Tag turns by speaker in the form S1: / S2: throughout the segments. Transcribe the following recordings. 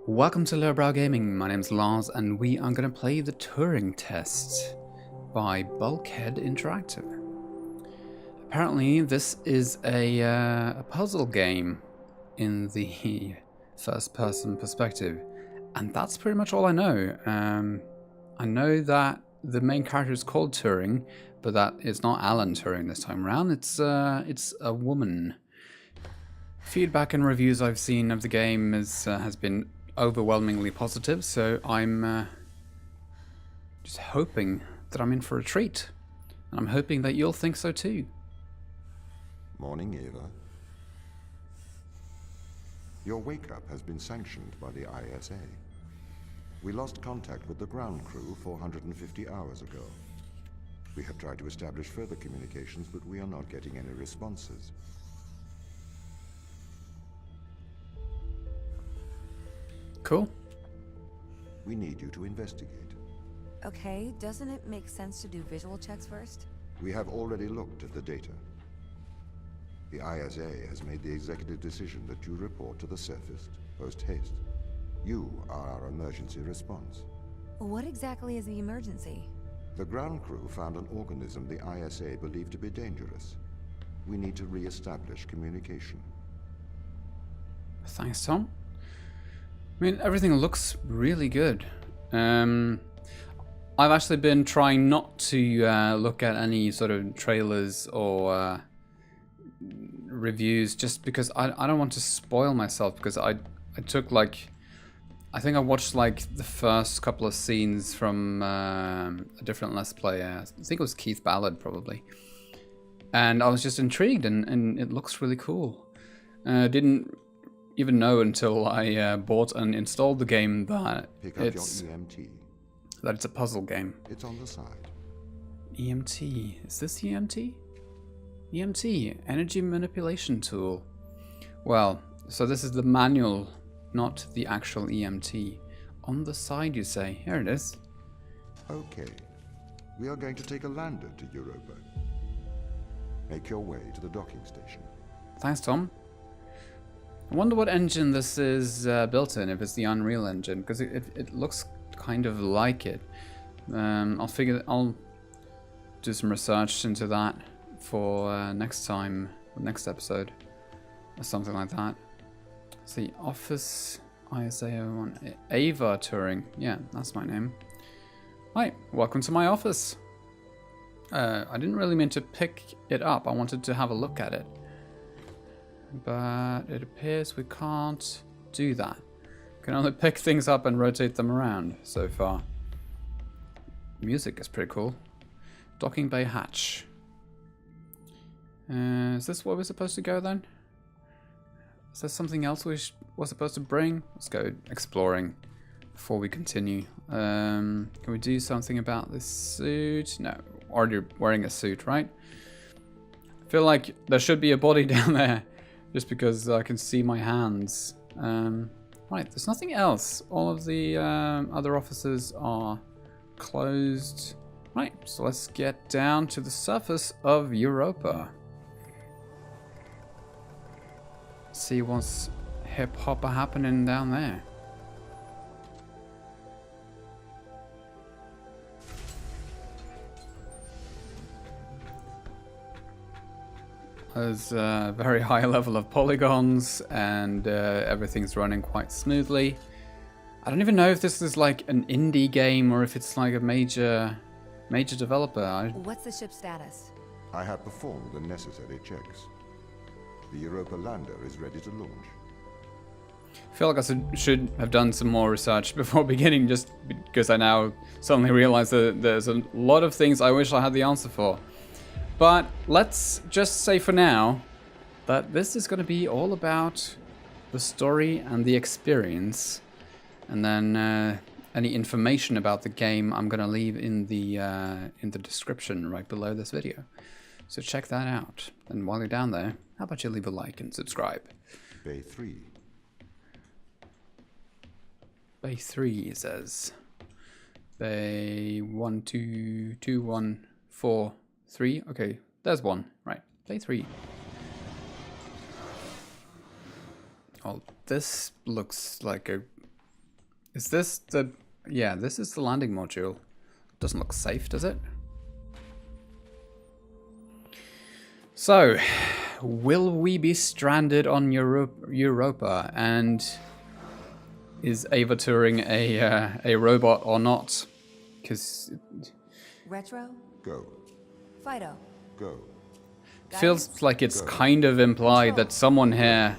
S1: Welcome to Lowbrow Gaming. My name's Lars, and we are going to play the Turing Test by Bulkhead Interactive. Apparently, this is a puzzle game in the first-person perspective, and that's pretty much all I know. I know that the main character is called Turing, but that it's not Alan Turing this time around. It's a woman. Feedback and reviews I've seen of the game has been overwhelmingly positive, so I'm just hoping that I'm in for a treat, and I'm hoping that you'll think so too.
S2: Morning, Ava. Your wake-up has been sanctioned by the ISA. We lost contact with the ground crew 450 hours ago. We have tried to establish further communications, but we are not getting any responses.
S1: Cool.
S2: We need you to investigate.
S3: Okay, doesn't it make sense to do visual checks first?
S2: We have already looked at the data. The ISA has made the executive decision that you report to the surface post-haste. You are our emergency response.
S3: What exactly is the emergency?
S2: The ground crew found an organism the ISA believed to be dangerous. We need to re-establish communication.
S1: Thanks, Tom. I mean, everything looks really good. I've actually been trying not to look at any sort of trailers or reviews, just because I don't want to spoil myself, because I took I think I watched the first couple of scenes from a different Let's Play. I think it was Keith Ballard probably, and I was just intrigued, and it looks really cool. Didn't even know until I bought and installed the game that
S2: Pick up your EMT.
S1: That it's a puzzle game.
S2: It's on the side.
S1: EMT. Is this EMT? EMT, energy manipulation tool. Well, so this is the manual, not the actual EMT. On the side, you say. Here it is.
S2: Okay. We are going to take a lander to Europa. Make your way to the docking station.
S1: Thanks, Tom. I wonder what engine this is built in, if it's the Unreal Engine, because it looks kind of like it. I'll do some research into that for next episode, or something like that. See, Office ISA01 Ava Turing. Yeah, that's my name. Hi, welcome to my office. I didn't really mean to pick it up. I wanted to have a look at it, but it appears we can't do that. We can only pick things up and rotate them around so far. Music is pretty cool. Docking bay hatch. Is this where we're supposed to go then? Is there something else we're supposed to bring? Let's go exploring before we continue. Can we do something about this suit? No, already wearing a suit, right? I feel like there should be a body down there, just because I can see my hands. Right, there's nothing else. All of the other offices are closed. Right, so let's get down to the surface of Europa. See what's hip-hop happening down there. There's a very high level of polygons, and everything's running quite smoothly. I don't even know if this is like an indie game or if it's like a major developer.
S3: What's the ship's status?
S2: I have performed the necessary checks. The Europa lander is ready to launch.
S1: I feel like I should have done some more research before beginning, just because I now suddenly realize that there's a lot of things I wish I had the answer for. But let's just say for now that this is going to be all about the story and the experience, and then any information about the game I'm going to leave in the description right below this video. So check that out. And while you're down there, how about you leave a like and subscribe?
S2: Bay 3.
S1: Bay 3, it says. Bay 1, 2, 2, 1, 4, 3. Okay, there's one. Right, Bay 3. Oh, this looks like a Is this the... Yeah, this is the landing module. Doesn't look safe, does it? So, will we be stranded on Europa? And is Ava Turing a robot or not? Because...
S3: Retro?
S2: Go.
S3: Fido.
S2: Go.
S1: feels like it's kind of implied that someone here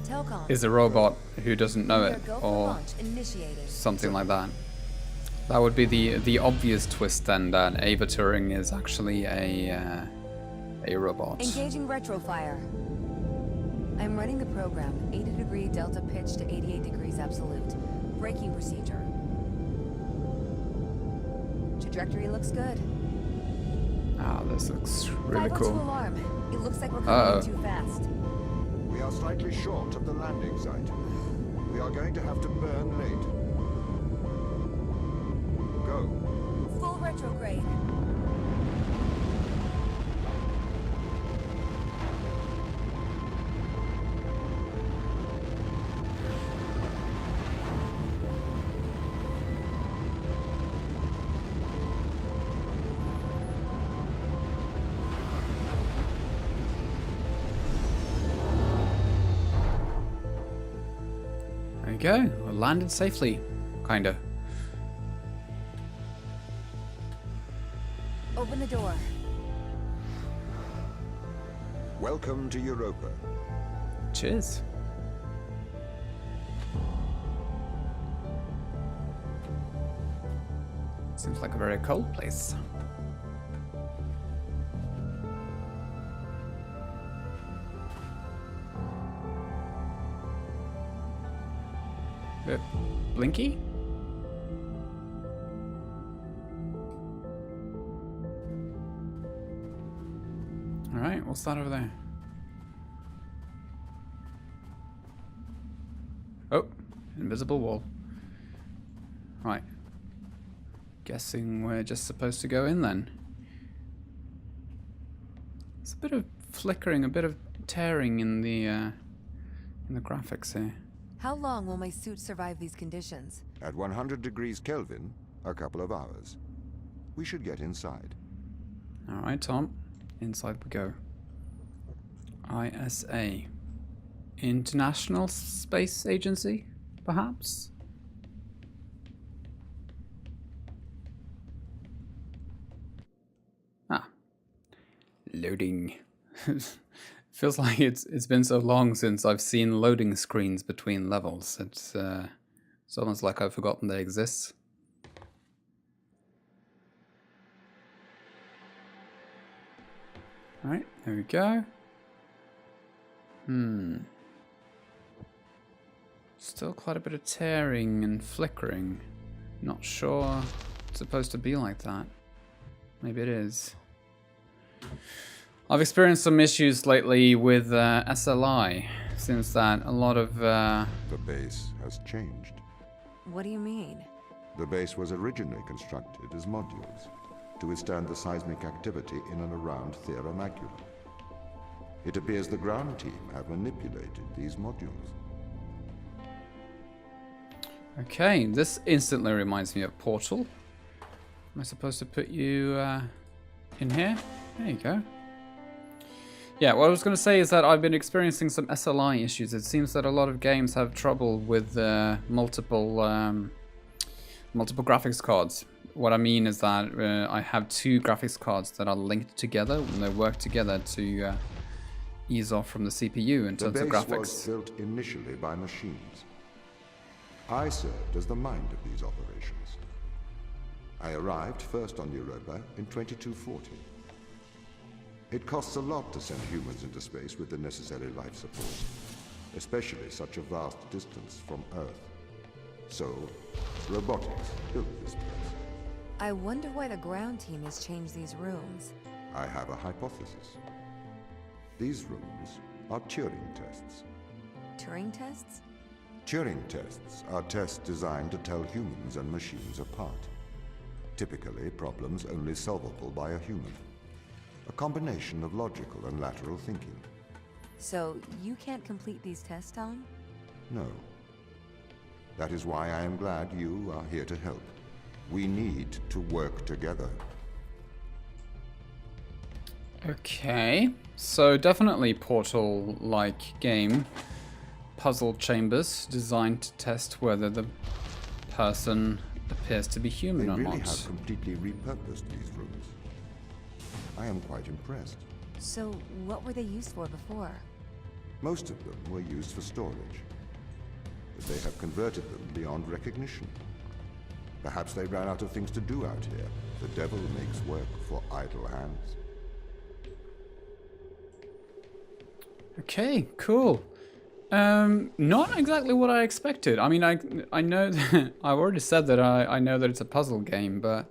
S3: Telcom.
S1: is a robot who doesn't know it,
S3: Go for
S1: or
S3: launch initiated.
S1: something like that. That would be the obvious twist then, that Ava Turing is actually a robot.
S3: Engaging retrofire. I'm running the program. 80-degree delta pitch to 88 degrees absolute. Braking procedure. Trajectory looks good.
S1: Ah, this looks really
S3: 502
S1: cool.
S3: alarm. It looks like we're coming in too fast.
S2: We are slightly short of the landing site. We are going to have to burn late. Go.
S3: Full retrograde.
S1: There you go. We landed safely, kinda.
S3: Open the door.
S2: Welcome to Europa.
S1: Cheers. Seems like a very cold place. Blinky? Alright, what's that over there? Oh, invisible wall. Right. Guessing we're just supposed to go in then. There's a bit of flickering, a bit of tearing in the graphics here.
S3: How long will my suit survive these conditions?
S2: At 100 degrees Kelvin, a couple of hours. We should get inside.
S1: Alright, Tom. Inside we go. ISA. International Space Agency, perhaps? Ah. Loading. Feels like it's been so long since I've seen loading screens between levels. It's almost like I've forgotten they exist. Alright, there we go. Still quite a bit of tearing and flickering. Not sure it's supposed to be like that. Maybe it is. I've experienced some issues lately with SLI, since that a lot of...
S2: The base has changed.
S3: What do you mean?
S2: The base was originally constructed as modules to withstand the seismic activity in and around Thera Macula. It appears the ground team have manipulated these modules.
S1: Okay, this instantly reminds me of Portal. Am I supposed to put you in here? There you go. Yeah, what I was going to say is that I've been experiencing some SLI issues. It seems that a lot of games have trouble with multiple graphics cards. What I mean is that I have two graphics cards that are linked together and they work together to ease off from the CPU in terms of graphics.
S2: The base was built initially by machines. I served as the mind of these operations. I arrived first on Europa in 2240. It costs a lot to send humans into space with the necessary life support, especially such a vast distance from Earth. So, robotics built this place.
S3: I wonder why the ground team has changed these rooms.
S2: I have a hypothesis. These rooms are Turing tests.
S3: Turing tests?
S2: Turing tests are tests designed to tell humans and machines apart. Typically, problems only solvable by a human. A combination of logical and lateral thinking.
S3: So, you can't complete these tests, Tom?
S2: No. That is why I am glad you are here to help. We need to work together.
S1: Okay, so definitely Portal-like game. Puzzle chambers designed to test whether the person appears to be human or
S2: They really
S1: not.
S2: have completely repurposed these rooms. I am quite impressed.
S3: So, what were they used for before?
S2: Most of them were used for storage, but they have converted them beyond recognition. Perhaps they ran out of things to do out here. The devil makes work for idle hands.
S1: Okay, cool. Not exactly what I expected. I mean, I know that I've already said that I know that it's a puzzle game, but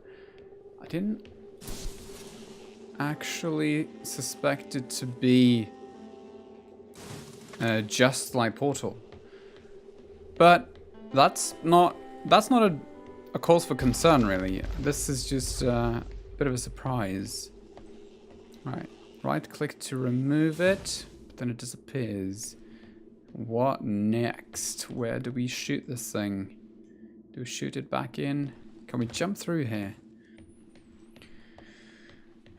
S1: I didn't actually suspect it to be just like Portal. But that's not a cause for concern, really. This is just a bit of a surprise. Right click to remove it, but then it disappears. What next? Where do we shoot this thing? Do we shoot it back in? Can we jump through here?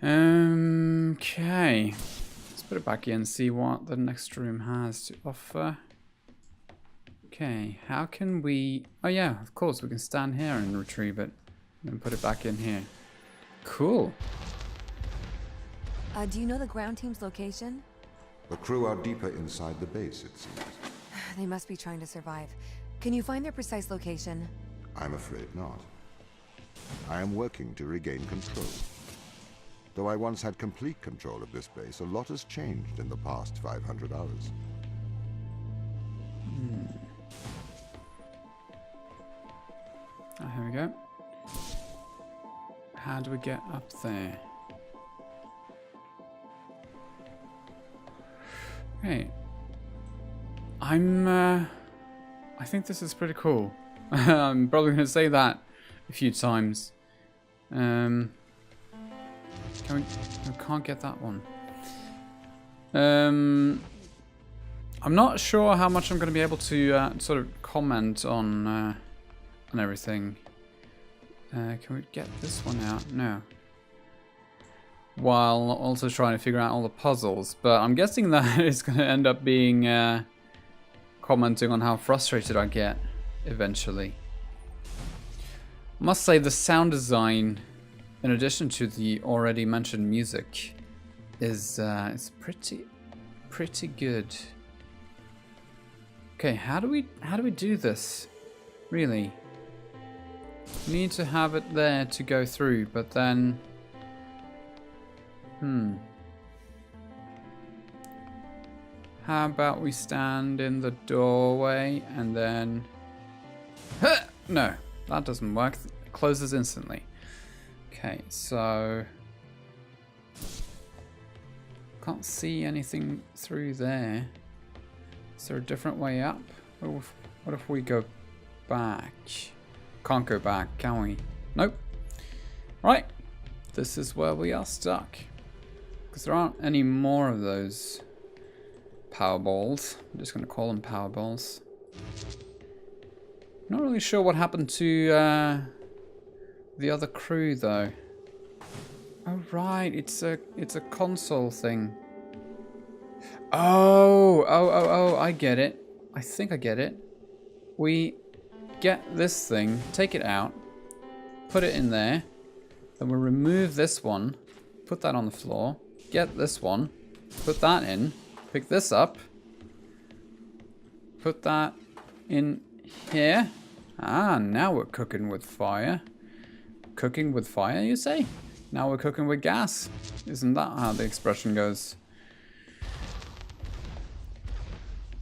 S1: Okay. Let's put it back in and see what the next room has to offer. Okay, how can we... Oh yeah, of course, we can stand here and retrieve it. And then put it back in here. Cool.
S3: Do you know the ground team's location?
S2: The crew are deeper inside the base, it seems.
S3: They must be trying to survive. Can you find their precise location?
S2: I'm afraid not. I am working to regain control. Though I once had complete control of this base, a lot has changed in the past 500 hours.
S1: Oh, here we go. How do we get up there? Okay. I think this is pretty cool. I'm probably going to say that a few times. We can't get that one. I'm not sure how much I'm going to be able to sort of comment on everything. Can we get this one out? No. While also trying to figure out all the puzzles, but I'm guessing that it's going to end up being commenting on how frustrated I get eventually. I must say the sound design, in addition to the already mentioned music, is pretty good. Okay, how do we do this? Really? We need to have it there to go through, but then how about we stand in the doorway and then... No, that doesn't work. It closes instantly. Okay, so... Can't see anything through there. Is there a different way up? What if we go back? Can't go back, can we? Nope. Right. This is where we are stuck. Because there aren't any more of those power balls. I'm just going to call them power balls. Not really sure what happened to the other crew though. Oh right, it's a console thing. Oh, I get it. I think I get it. We get this thing, take it out, put it in there, then we'll remove this one, put that on the floor, get this one, put that in, pick this up, put that in here. Ah, now we're cooking with fire. Cooking with fire, you say? Now we're cooking with gas. Isn't that how the expression goes?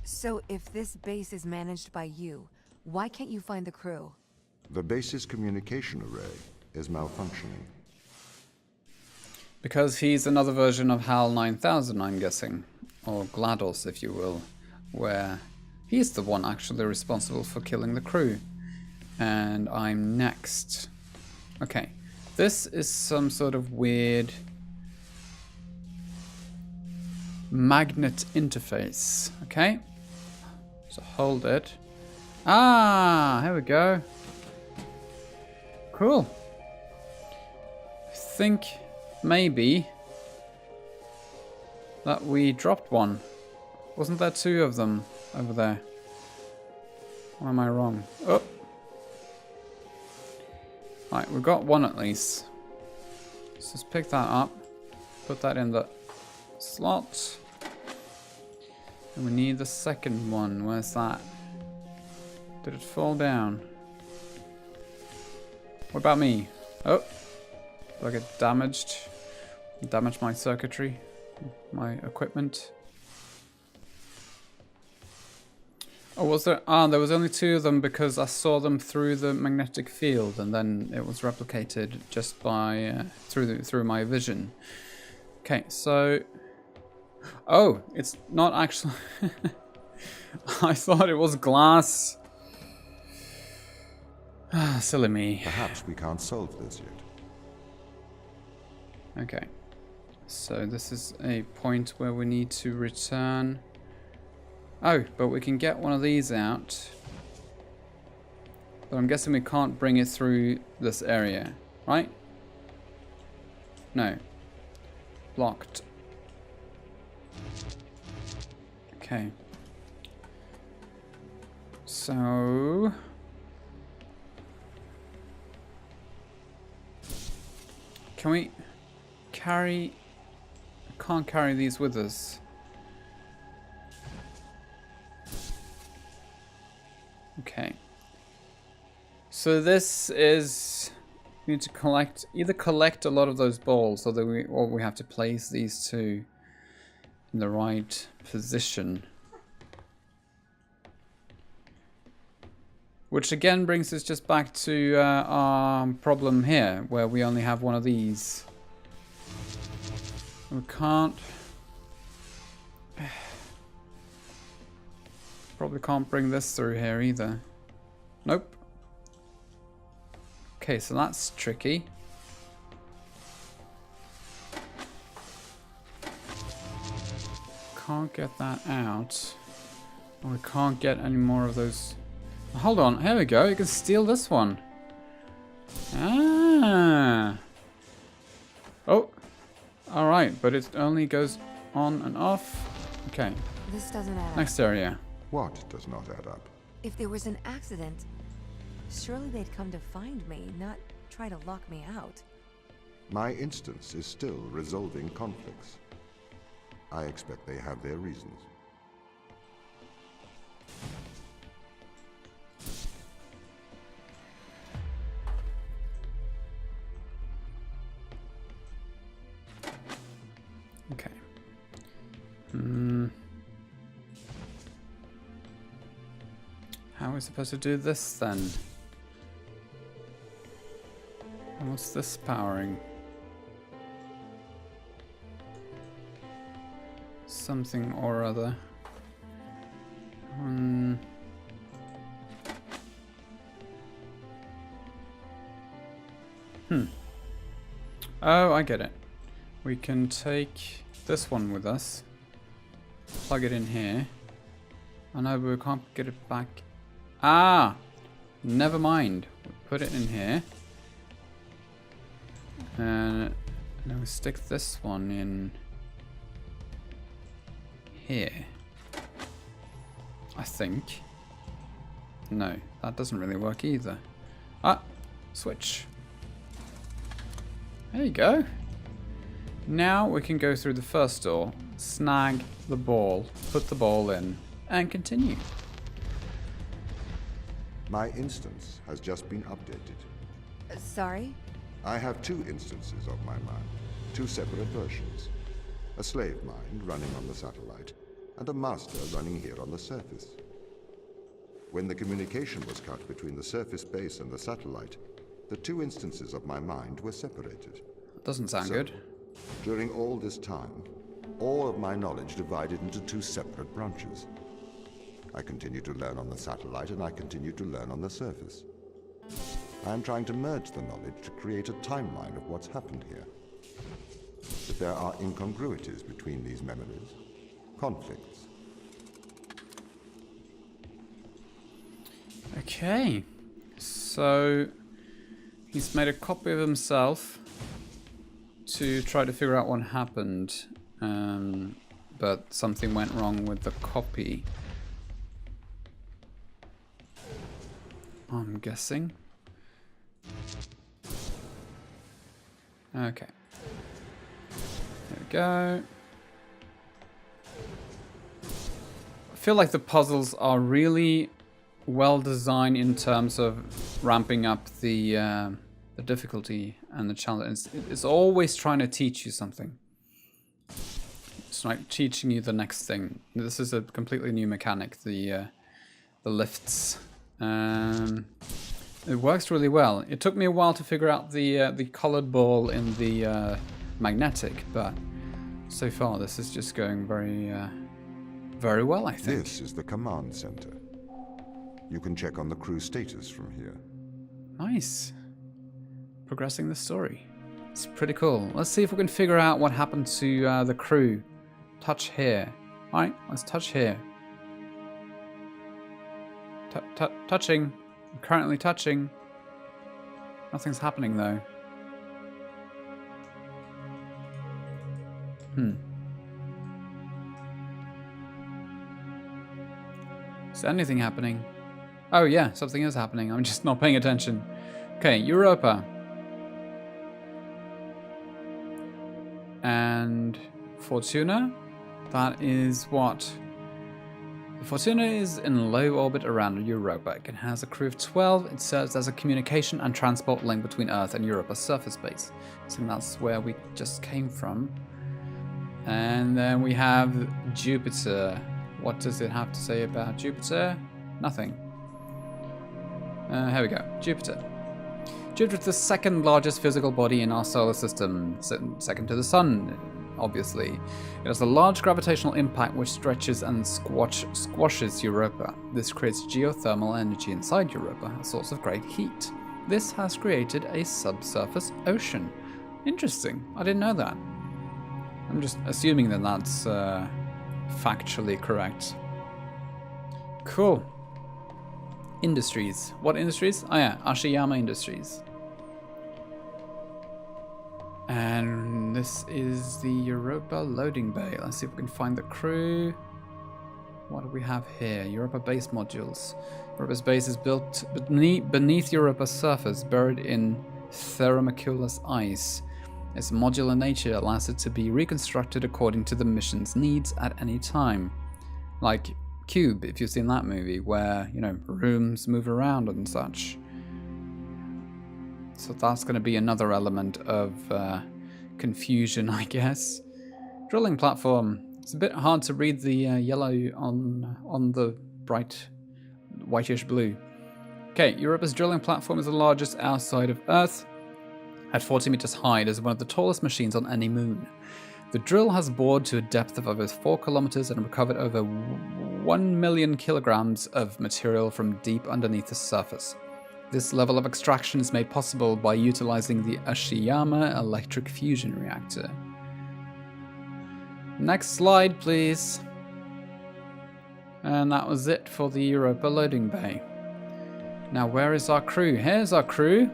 S3: So if this base is managed by you, why can't you find the crew?
S2: The base's communication array is malfunctioning.
S1: Because he's another version of HAL 9000, I'm guessing. Or GLaDOS, if you will. Where he's the one actually responsible for killing the crew. And I'm next. Okay. This is some sort of weird magnet interface. Okay? So hold it. Ah, here we go. Cool. I think maybe that we dropped one. Wasn't there two of them over there? Or am I wrong? Oh! Right, we got one at least. Let's just pick that up. Put that in the slot. And we need the second one. Where's that? Did it fall down? What about me? Oh! Did I get damaged? Damage my circuitry? My equipment? Oh, was there? Ah, there was only two of them because I saw them through the magnetic field, and then it was replicated just by through my vision. Okay, so oh, it's not actually. I thought it was glass. Ah, silly me.
S2: Perhaps we can't solve this yet.
S1: Okay, so this is a point where we need to return. Oh, but we can get one of these out. But I'm guessing we can't bring it through this area, right? No. Blocked. Okay. So... can we carry... I can't carry these with us. Okay. So this is... we need to collect... either collect a lot of those balls, or we have to place these two in the right position. Which again brings us just back to our problem here, where we only have one of these. We can't... probably can't bring this through here either. Nope. Okay, so that's tricky. Can't get that out. And we can't get any more of those. Hold on, here we go. You can steal this one. Ah. Oh. Alright, but it only goes on and off. Okay.
S3: This doesn't add up.
S1: Next area.
S2: What does not add up?
S3: If there was an accident, surely they'd come to find me, not try to lock me out.
S2: My instance is still resolving conflicts. I expect they have their reasons.
S1: Okay. How are we supposed to do this then? And what's this powering? Something or other. Oh, I get it. We can take this one with us. Plug it in here. I know, but we can't get it back. Ah! Never mind. We'll put it in here. And then we stick this one in here. I think. No, that doesn't really work either. Ah! Switch. There you go. Now we can go through the first door, snag the ball, put the ball in, and continue.
S2: My instance has just been updated.
S3: Sorry?
S2: I have two instances of my mind, two separate versions. A slave mind running on the satellite, and a master running here on the surface. When the communication was cut between the surface base and the satellite, the two instances of my mind were separated.
S1: Doesn't sound good.
S2: During all this time, all of my knowledge divided into two separate branches. I continue to learn on the satellite, and I continue to learn on the surface. I am trying to merge the knowledge to create a timeline of what's happened here. But there are incongruities between these memories, conflicts.
S1: Okay, so he's made a copy of himself to try to figure out what happened, but something went wrong with the copy, I'm guessing. Okay, there we go. I feel like the puzzles are really well designed in terms of ramping up the difficulty and the challenge. It's always trying to teach you something. It's like teaching you the next thing. This is a completely new mechanic, the lifts. It works really well. It took me a while to figure out the colored ball in the magnetic, but so far this is just going very well, I think.
S2: This is the command center. You can check on the crew status from here.
S1: Nice. Progressing the story. It's pretty cool. Let's see if we can figure out what happened to the crew. Touch here. Alright, let's touch here. Touching. I'm currently touching. Nothing's happening though. Is anything happening? Oh yeah, something is happening. I'm just not paying attention. Okay, Europa. And Fortuna. That is what? Fortuna is in low orbit around Europa. It has a crew of 12. It serves as a communication and transport link between Earth and Europa's surface base. So that's where we just came from. And then we have Jupiter. What does it have to say about Jupiter? Nothing. Here we go. Jupiter. Jupiter is the second largest physical body in our solar system, second to the Sun, obviously. It has a large gravitational impact which stretches and squashes Europa. This creates geothermal energy inside Europa, a source of great heat. This has created a subsurface ocean. Interesting. I didn't know that. I'm just assuming that that's factually correct. Cool. Industries. What industries? Oh yeah, Ashiyama Industries. And this is the Europa loading bay. Let's see if we can find the crew. What do we have here? Europa base modules. Europa's base is built beneath Europa's surface, buried in thermoculous ice. Its modular nature allows it to be reconstructed according to the mission's needs at any time. Like Cube, if you've seen that movie, where, you know, rooms move around and such. So that's going to be another element of confusion, I guess. Drilling platform. It's a bit hard to read the yellow on the bright whitish blue. Okay, Europa's drilling platform is the largest outside of Earth. At 40 meters high, it is one of the tallest machines on any moon. The drill has bored to a depth of over 4 kilometers and recovered over 1 million kilograms of material from deep underneath the surface. This level of extraction is made possible by utilizing the Ashiyama electric fusion reactor. Next slide, please. And that was it for the Europa loading bay. Now, where is our crew? Here's our crew.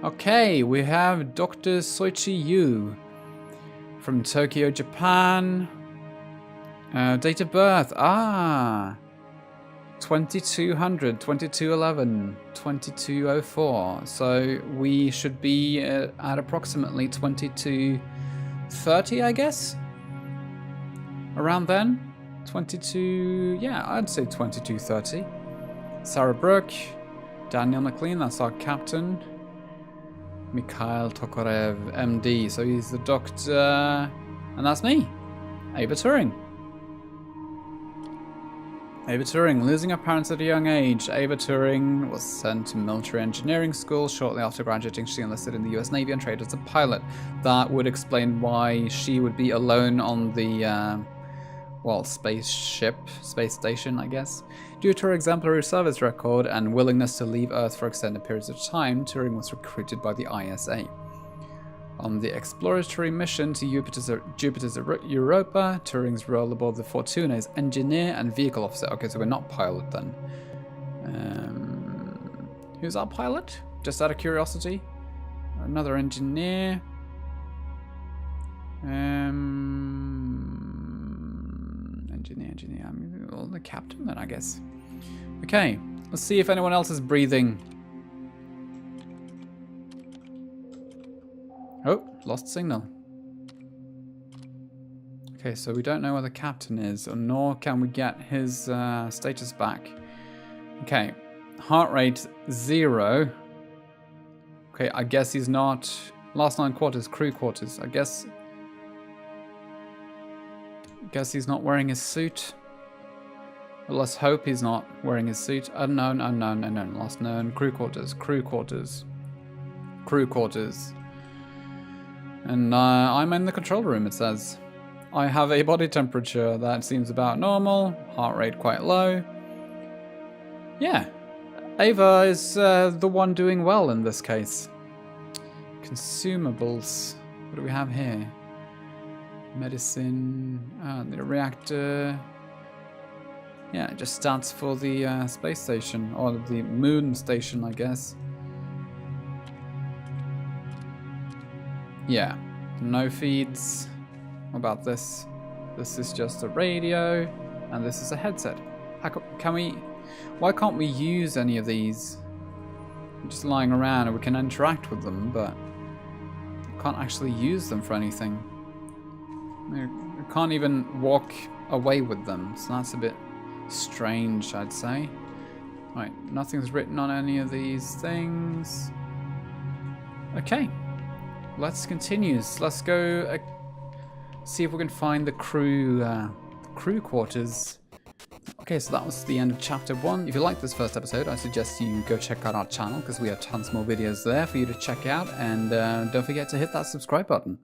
S1: Okay, we have Dr. Soichi Yu from Tokyo, Japan. Date of birth. 2200, 2211, 2204. So we should be at approximately 2230, I guess? Around then? 22... yeah, I'd say 2230. Sarah Brooke. Daniel McLean, that's our captain. Mikhail Tokarev, MD, so he's the doctor. And that's me, Ava Turing. Ava Turing, losing her parents at a young age. Ava Turing was sent to military engineering school. Shortly after graduating, she enlisted in the US Navy and trained as a pilot. That would explain why she would be alone on the, space station, I guess. Due to her exemplary service record and willingness to leave Earth for extended periods of time, Turing was recruited by the ISA. On the exploratory mission to Jupiter's Europa, Turing's role aboard the Fortuna is engineer and vehicle officer. Okay, so we're not pilot then. Who's our pilot? Just out of curiosity. Another engineer. Engineer. Well, the captain then, I guess. Okay, let's see if anyone else is breathing. Oh, lost signal. Okay, so we don't know where the captain is, or nor can we get his status back. Okay, heart rate 0. Okay, I guess he's not. Last 9 quarters, crew quarters. I guess he's not wearing his suit. Well, let's hope he's not wearing his suit. Unknown. Last known. Crew quarters. And I'm in the control room, it says. I have a body temperature that seems about normal. Heart rate quite low. Yeah. Ava is the one doing well in this case. Consumables. What do we have here? Medicine. The reactor. Yeah, it just stands for the space station. Or the moon station, I guess. Yeah. No feeds. What about this? This is just a radio. And this is a headset. Why can't we use any of these? They're just lying around and we can interact with them, but we can't actually use them for anything. We can't even walk away with them, so that's a bit strange, I'd say. Right, nothing's written on any of these things. Okay, let's continue. Let's go see if we can find the crew quarters. Okay, so that was the end of chapter 1. If you liked this first episode, I suggest you go check out our channel because we have tons more videos there for you to check out. And don't forget to hit that subscribe button.